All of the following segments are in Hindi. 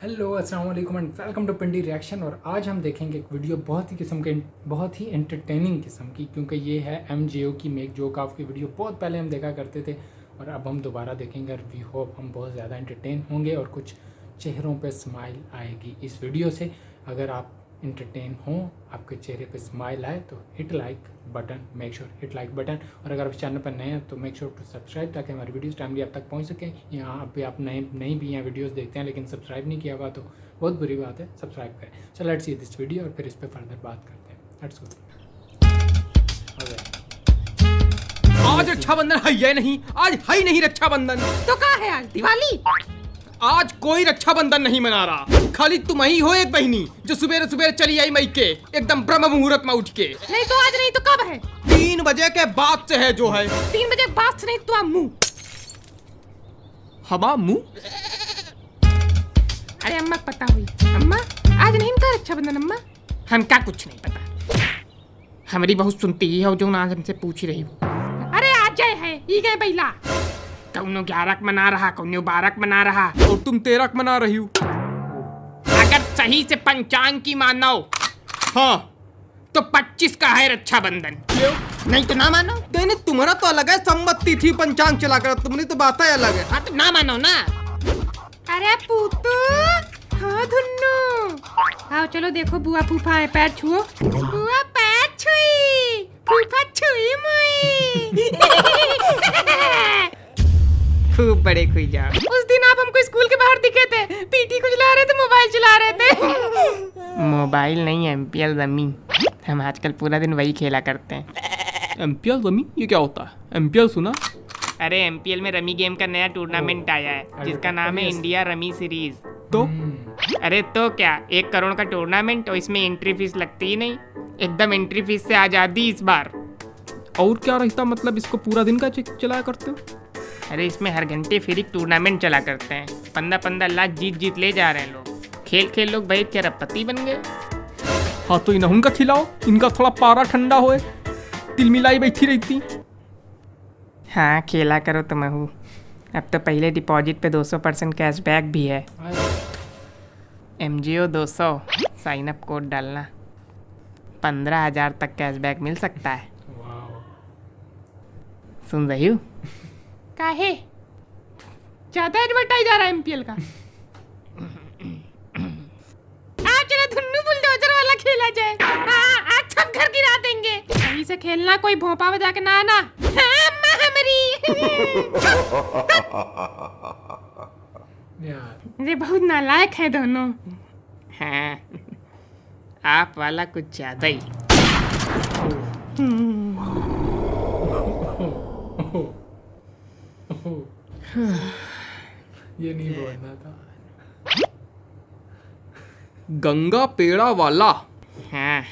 हेलो अस्सलाम वालेकुम and welcome to Pindi reaction. और आज हम देखेंगे एक वीडियो बहुत ही एंटरटेनिंग किस्म की, क्योंकि ये है MJO की मेक जोक ऑफ की वीडियो। बहुत पहले हम देखा करते थे और अब हम दोबारा देखेंगे और वी होप हम बहुत ज़्यादा एंटरटेन होंगे और कुछ चेहरों पे स्माइल आएगी इस वीडियो से। अगर आप एंटरटेन हों, आपके चेहरे पे स्माइल आए तो hit like button, make sure hit like button. और अगर आप इस चैनल पर नए हैं तो मेक श्योर टू सब्सक्राइब, ताकि हमारी वीडियोस टाइमली आप तक पहुंच सकें। यहाँ पे आप नई भी यहाँ वीडियोस देखते हैं लेकिन सब्सक्राइब नहीं किया हुआ तो बहुत बुरी बात है, सब्सक्राइब करें। चलो लेट्स सी दिस वीडियो और फिर इस पर फर्दर बात करते हैं। Let's go. आज रक्षाबंधन है या नहीं? आज है ही नहीं रक्षाबंधन। तो क्या है आज दिवाली? आज कोई रक्षाबंधन नहीं मना रहा। खाली तुम ही हो एक बहनी जो सुबह सुबह चली आई मई के एकदम ब्रह्म मुहूर्त में उठ के। नहीं तो आज नहीं तो कब है? 3 बजे के बाद से है जो है। 3 बजे बाद से नहीं तो मुंह हवा मुंह। अरे अम्मा को पता हुई। अम्मा आज नहीं था रक्षाबंधन। अम्मा हम क्या कुछ नहीं पता। हमारी बहुत सुनती ही हो जो आज हमसे पूछ रही हो। अरे आज जय है ये गए बैला। कौनो 11 मना रहा, कौनो 12 मना रहा और तुम 13 मना रही हो। अगर सही से पंचांग की मानो हाँ तो 25 का है रक्षाबंधन। नहीं तो ना मानो। नहीं तुम्हारा तो अलग है, सम्मति थी पंचांग चला कर, तुमने तो बात है अलग है। हाँ तो ना मानो ना। अरे पूतू, हाँ धुन्नू, आओ चलो देखो बुआ फूफा है, पैर छुओ। बुआ पैर छुई, फूफा छुई मुई। खूब बड़े खुई जाओ। उस दिन आप हमको स्कूल के बाहर दिखे थे, पीटी को चला रहे थे, मोबाइल चला रहे थे। मोबाइल नहीं, MPL रमी। हम आजकल पूरा दिन वही खेला करते हैं। MPL रमी ये क्या होता है? MPL सुना? अरे MPL में रमी गेम का नया टूर्नामेंट आया है जिसका नाम है इंडिया रमी सीरीज। तो अरे तो क्या 1 करोड़ का टूर्नामेंट और इसमें एंट्री फीस लगती ही नहीं, एकदम एंट्री फीस से आज़ादी इस बार। और क्या रहता, मतलब इसको पूरा दिन का चलाया करते हो? अरे इसमें हर घंटे फ्री टूर्नामेंट चला करते हैं। 15-15 लाख जीत ले जा रहे हैं लोग। खेल लोग भाई अरबपति बन गए। हाँ तो इन्हें उनका खिलाओ, इनका थोड़ा पारा ठंडा होए, तिल मिलाई बैठी रहती। हाँ खेला करो तो महू। अब तो पहले डिपॉजिट पे 200% कैशबैक भी है। MJO 200 साइन अप कोड डालना, 15,000 तक कैशबैक मिल सकता है। सुन रही हूँ? काहे ज्यादा एडवर्टाइज आ रहा है MPL का। आज चलो धुन्नू बुलडोजर वाला खेला जाए। हाँ आज सब घर गिरा देंगे। सही से खेलना, कोई भोंपा बजा के ना आना। हाँ, अम्मा हमारी। ये बहुत नालायक है दोनों। हाँ आप वाला कुछ ज्यादा ही। ये नहीं बोलना था। गंगा पेड़ा वाला। हाँ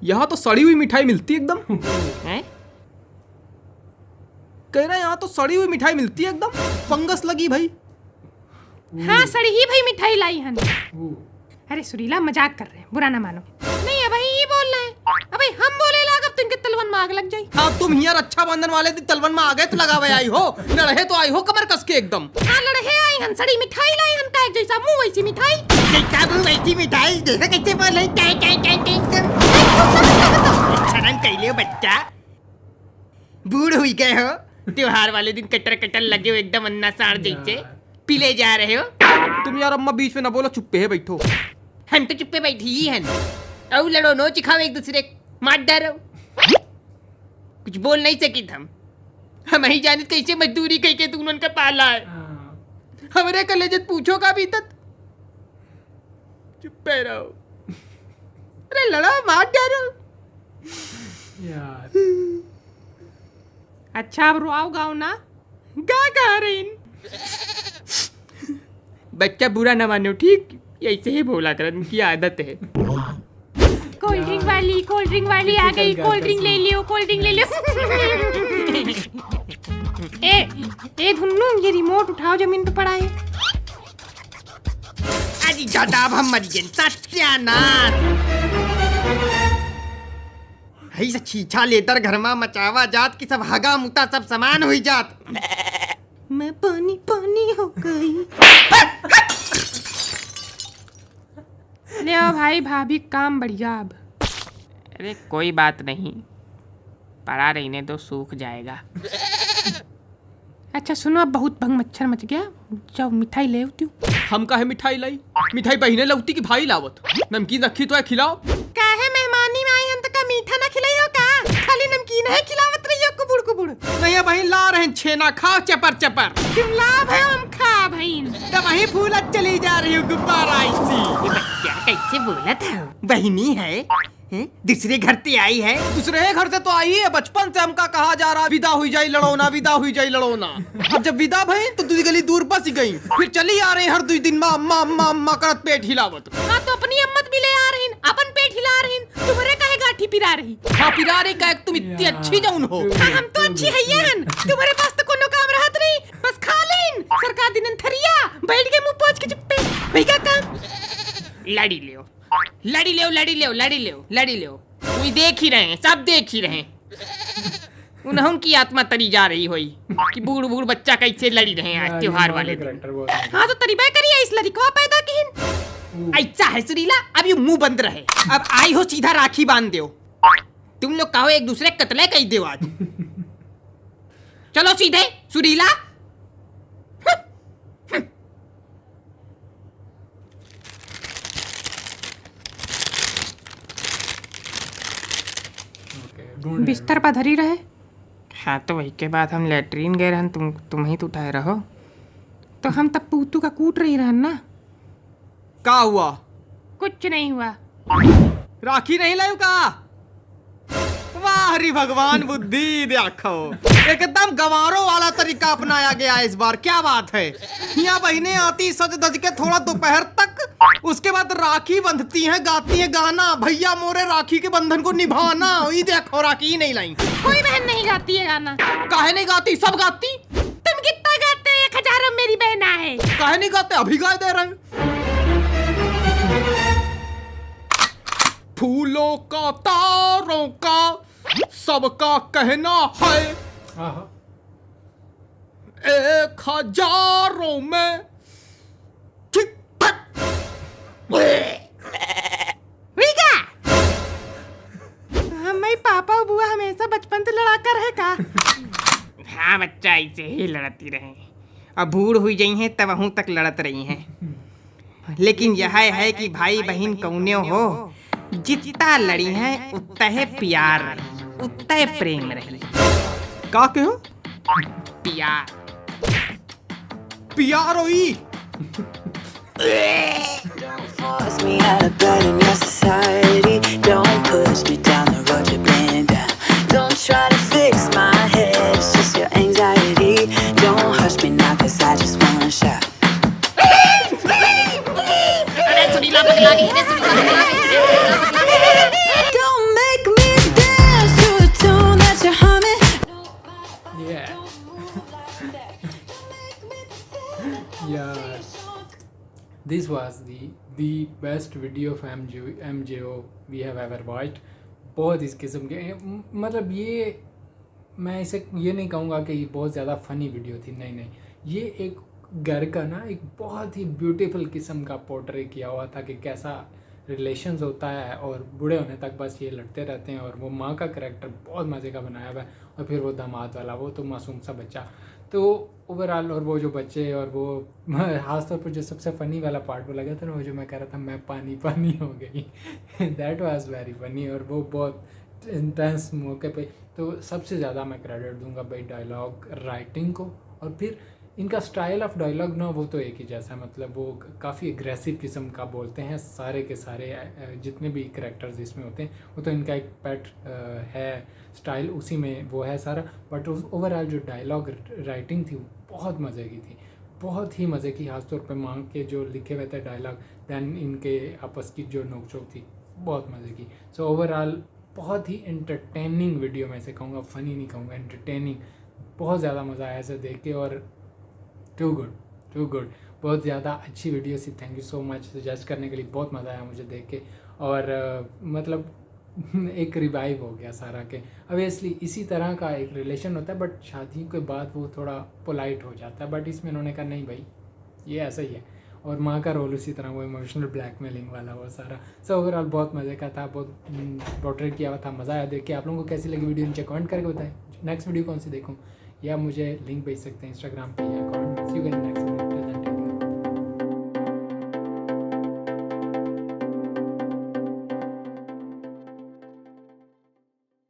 यहाँ तो सड़ी हुई मिठाई मिलती है एकदम। हैं? कह रहा यहाँ तो सड़ी हुई मिठाई मिलती है एकदम, फंगस लगी भाई। हाँ सड़ी ही भाई मिठाई लाई हन। अरे सुरीला मजाक कर रहे हैं, बुरा ना मानो। नहीं है भाई ये बोल रहे हैं। अबे हम बोले लाग, अब तुमके तलवन में आग लग जाई। हाँ तुम यहाँ रक्षाबंधन वाले दिन तलवन में आ गए तो लगावे आई हो, न रहे तो आई हो कमर कस के एकदम। हाँ लड़े आई हन, सड़ी मिठाई लाई हन, टाइप जैसा मुंह वैसी मिठाई। जैसा मुंह वैसी मिठाई, जैसा कैसे बोले शर्म कैले हो बच्चा, बूढ़ हुई गए हो। त्योहार वाले दिन कटर लगे हो एकदम अन्ना साड़ जैसे, पीले जा रहे हो। तुम यार अम्मा बीच में ना बोलो, चुप्पे है बैठो। हम तो चुप्पे बैठी ही हैं। औ लड़ो नो चिखाओ एक दूसरे, मार डालो। कुछ बोल नहीं सकी हम ही जाने कैसे मजदूरी कह के तूने उनका पाला है। हमारे कलेजत पूछो का भी तक चुप्पे रहो। अरे लड़ो मार डालो यार। अच्छा अब रुआओ गाओ ना, गा रही। बच्चा बुरा न मानो ठीक, ऐसे ही बोला कर, उनकी आदत है। कोल्ड ड्रिंक वाली आ गई, कोल्ड ड्रिंक ले लियो, कोल्ड ड्रिंक ले लियो। ए धुन्नू ये रिमोट उठाओ, जमीन पे पड़ा है। अजी ज्यादा अब हम मर गए, सत्यानाश। हई से छीछा लेतर घर में मचावा जात की सब हगा मुता सब समान हुई जात। मैं पानी हो गई। ले आओ भाई, भाभी काम बढ़िया अब। अरे कोई बात नहीं, पड़ा रहने तो सूख जाएगा। अच्छा सुनो, अब बहुत भंग मच्छर मच गया, जाओ मिठाई ले आती हूँ। हम काहे मिठाई लाई? मिठाई बहिने लौती की भाई लावत। नमकीन रखी तो है, खिलाओ। काहे मेहमानी में आई हम तो का मीठा ना खिलाई हो का? खाली नमकीन है खिलावत रही हो कुबुड़ कुबुड़। नहीं बहन ला रहे हैं छेना, खाओ चपर चपर। तुम लाभ है हम खा बहन। तो वही फूलत चली जा रही हूँ गुब्बारा ऐसी। क्या कैसे बोला था? बहिनी है? दूसरे घर से आई है? दूसरे घर से तो आई है, बचपन से हमका कहा जा रहा विदा हुई जाई लड़ोना, विदा हुई जाई लड़ोना। अब जब विदा भई तो दूसरी गली दूर बस गई, फिर चली आ रही हर 2 दिन माँ माँ माँ माँ करत पेट हिलावत। हाँ तो अपनी अम्मत भी ले आ रही, अपन पेट हिला रही, तुम्हारे काहे गाठी पिरा रही? हाँ पिरा रही का, तुम इतनी अच्छी जौन हो। हाँ, हम तो अच्छी है हन, तुम्हारे पास तो कोनो काम रहत नहीं, बस खा लेन सरकार दिन थरिया बैठ के मुंह पोंछ के चुप्पे वही का काम। लड़ी ले, लड़ी ले, लड़ी ले, लड़ी ले, लड़ी ले। कोई देख ही रहे हैं, सब देख ही रहे हैं। उन्हों की आत्मा तरी जा रही हुई कि बूढ़ बूढ़ बच्चा कैसे लड़ी रहे हैं आज त्योहार वाले दिन। हाँ तो तरीबा करिए, इस लड़का पैदा किन। ऐसा है सुरीला, अब ये मुंह बंद रहे। अब आई हो सीधा राखी बांध दो। तुम लोग कहो एक दूसरे कतले कही दो आज। चलो सीधे सुरीला। बिस्तर पर धरी रहे। हाँ तो वही के बाद हम लेटरीन गए रहन, तुम ही तो उठाए रहो। तो हम तब पूतू का कूट रही रहन ना। का हुआ? कुछ नहीं हुआ। राखी नहीं लायू का? वाह हरि भगवान, बुद्धि देखो, एकदम गंवारों वाला तरीका अपनाया गया इस बार। क्या बात है, यहाँ बहनें आती सज धज के थोड़ा दोपहर तक, उसके बाद राखी बंधती हैं, गाती हैं गाना, भैया मोरे राखी के बंधन को निभाना। ये देखो राखी ही नहीं लाई। कोई बहन नहीं गाती है गाना। काहे नहीं गाती? सब गाती। तुम कितना गाते हो? 1000 मेरी बहना है। काहे नहीं गाते? अभी गाए दे रहे हैं। फूलों का तारों का सबका कहना है, 1000 में ठीक ठाक। हमारे पापा और बुआ हमेशा बचपन से लड़ा कर है का? हाँ बच्चा ऐसे ही लड़ती रहे, अब बूढ़ हुई गई हैं तब अहूँ तक लड़त रही हैं। लेकिन यह है कि भाई बहन कौने हो, जितना लड़ी हैं उतना प्यार रही, उतना प्रेम रही। का कहो? प्यार प्यार होई। Don't force me out of bed in your society. Don't push me down the road you've been down. Don't try to fix my head, it's just your anxiety. Don't hush me now cause I just wanna shout. Don't make me dance to the tune that you're humming. Yeah, this was the best video of MJO we have ever watched. बहुत इस किस्म के, मतलब ये मैं इसे ये नहीं कहूँगा कि ये बहुत ज़्यादा फ़नी वीडियो थी, नहीं, ये एक घर का ना एक बहुत ही ब्यूटीफुल किस्म का पोर्ट्रे किया हुआ था कि कैसा रिलेशंस होता है और बूढ़े होने तक बस ये लड़ते रहते हैं। और वो माँ का करैक्टर बहुत मज़े का बनाया हुआ है, और फिर वो दामाद वाला, वो तो मासूम सा बच्चा। तो ओवरऑल, और वो जो बच्चे, और वो खासतौर पर जो सबसे फ़नी वाला पार्ट वो लगा था ना, वो जो मैं कह रहा था मैं पानी पानी हो गई, दैट वाज वेरी फनी। और वो बहुत इंटेंस मौके पे। तो सबसे ज़्यादा मैं क्रेडिट दूंगा भाई डायलॉग राइटिंग को, और फिर इनका स्टाइल ऑफ डायलॉग ना वो तो एक ही जैसा है, मतलब वो काफ़ी एग्रेसिव किस्म का बोलते हैं सारे के सारे, जितने भी करैक्टर्स इसमें होते हैं। वो तो इनका एक पेट है स्टाइल, उसी में वो है सारा। बट ओवरऑल जो डायलॉग राइटिंग थी वो बहुत मज़े की थी, बहुत ही मज़े की। खासतौर पे माँ के जो लिखे हुए थे डायलॉग, दैन इनके आपस की जो नोकझोंक थी, बहुत मज़े की। सो ओवरऑल बहुत ही एंटरटेनिंग वीडियो, मैं इसे कहूँगा, फ़नी नहीं कहूँगा, एंटरटेनिंग। बहुत ज़्यादा मज़ा आया इसे देख के, और टू गुड, बहुत ज़्यादा अच्छी वीडियो थी। Thank you so much suggest करने के लिए, बहुत मज़ा आया मुझे देख के। और मतलब एक रिवाइव हो गया सारा के। ऑब्वियसली इसी तरह का एक रिलेशन होता है, बट शादी के बाद वो थोड़ा पोलाइट हो जाता है, बट इसमें उन्होंने कहा नहीं भाई ये ऐसा ही है। और माँ का रोल उसी तरह, वो इमोशनल ब्लैकमेलिंग वाला वो सारा। सो ओवरऑल बहुत मज़े का था, बहुत पोर्ट्रेट किया हुआ था, मज़ा आया देख के। आप लोगों को कैसी लगी वीडियो नीचे कमेंट करके बताएं, नेक्स्ट वीडियो कौन सी देखूँ, या मुझे लिंक भेज सकते हैं इंस्टाग्राम पे या कमेंट में। सी यू गाइस नेक्स्ट।